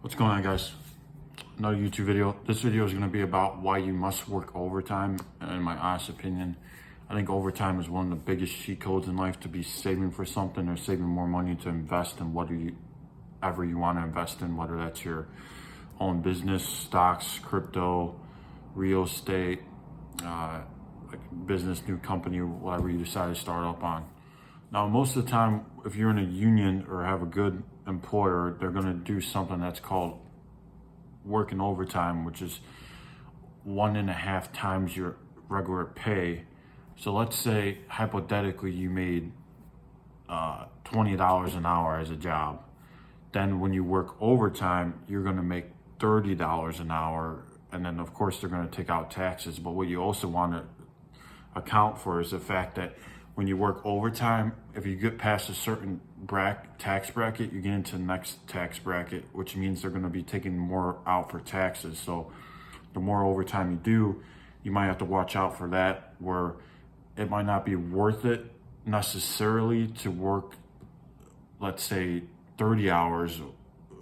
What's going on, guys? Another YouTube video. This video is going to be about why you must work overtime. In my honest opinion, I think overtime is one of the biggest cheat codes in life to be saving for something or saving more money to invest in whatever you want to invest in, whether that's your own business, stocks, crypto, real estate, like business, new company, whatever you decide to start up on. Now, most of the time, if you're in a union or have a good employer, they're going to do something that's called working overtime, which is 1.5 times your regular pay. So let's say hypothetically you made $20 an hour as a job. Then when you work overtime, you're going to make $30 an hour. And then of course they're going to take out taxes. But what you also want to account for is the fact that when you work overtime, if you get past a certain tax bracket, you get into the next tax bracket, which means they're going to be taking more out for taxes. So the more overtime you do, you might have to watch out for that, where it might not be worth it necessarily to work, let's say 30 hours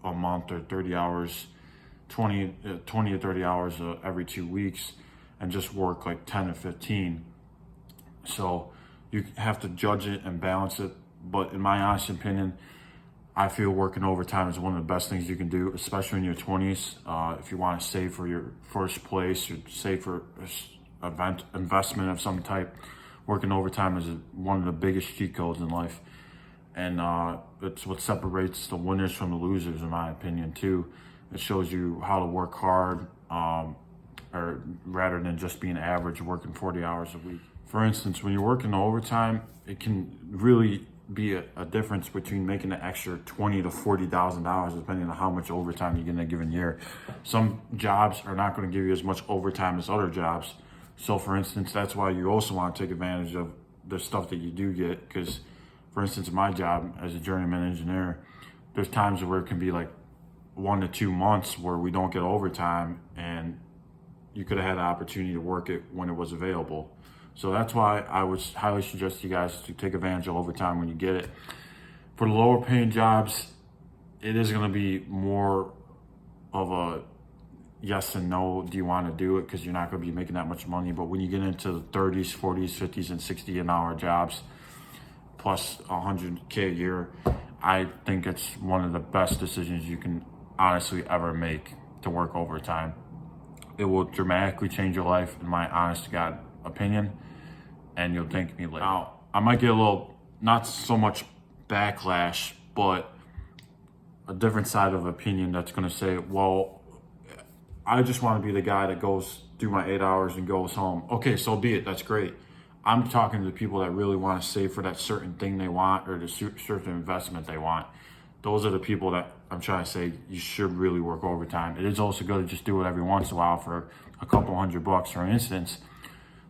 a month or 30 hours, 20 to 30 hours every 2 weeks, and just work like 10 to 15. So you have to judge it and balance it. But in my honest opinion, I feel working overtime is one of the best things you can do, especially in your 20s. If you want to save for your first place or save for an investment of some type, working overtime is one of the biggest cheat codes in life. And it's what separates the winners from the losers, in my opinion, too. It shows you how to work hard, or rather than just being average, working 40 hours a week. For instance, when you're working overtime, it can really be a difference between making an extra $20,000 to $40,000 depending on how much overtime you get in a given year. Some jobs are not going to give you as much overtime as other jobs. So for instance, that's why you also want to take advantage of the stuff that you do get. Because for instance, my job as a journeyman engineer, there's times where it can be like 1 to 2 months where we don't get overtime, and you could have had the opportunity to work it when it was available. So that's why I would highly suggest you guys to take advantage of overtime when you get it. For the lower paying jobs, it is going to be more of a yes and no. Do you want to do it? Because you're not going to be making that much money. But when you get into the 30s, 40s, 50s, and 60 an hour jobs, plus 100K a year, I think it's one of the best decisions you can honestly ever make to work overtime. It will dramatically change your life, in my honest to God opinion, and you'll thank me later. Now, I might get a little, not so much backlash, but a different side of opinion that's going to say, well, I just want to be the guy that goes do my 8 hours and goes home. Okay, so be it. That's great. I'm talking to the people that really want to save for that certain thing they want or the certain investment they want. Those are the people that I'm trying to say you should really work overtime. It is also good to just do it every once in a while for a couple $100. For instance,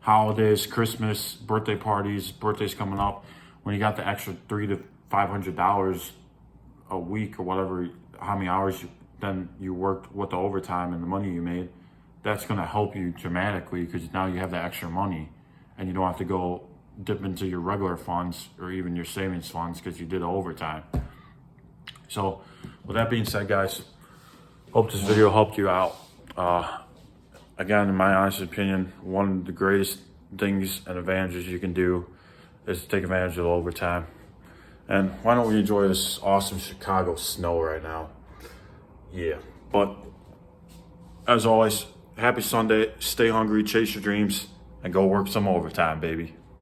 holidays, Christmas, birthday parties, birthdays coming up, when you got the extra $300 to $500 a week or whatever, how many hours then you worked with the overtime and the money you made, that's going to help you dramatically, because now you have the extra money and you don't have to go dip into your regular funds or even your savings funds because you did overtime. So with that being said, guys, hope this video helped you out. Again, in my honest opinion, one of the greatest things and advantages you can do is to take advantage of the overtime. And why don't we enjoy this awesome Chicago snow right now? Yeah. But as always, happy Sunday. Stay hungry, chase your dreams, and go work some overtime, baby.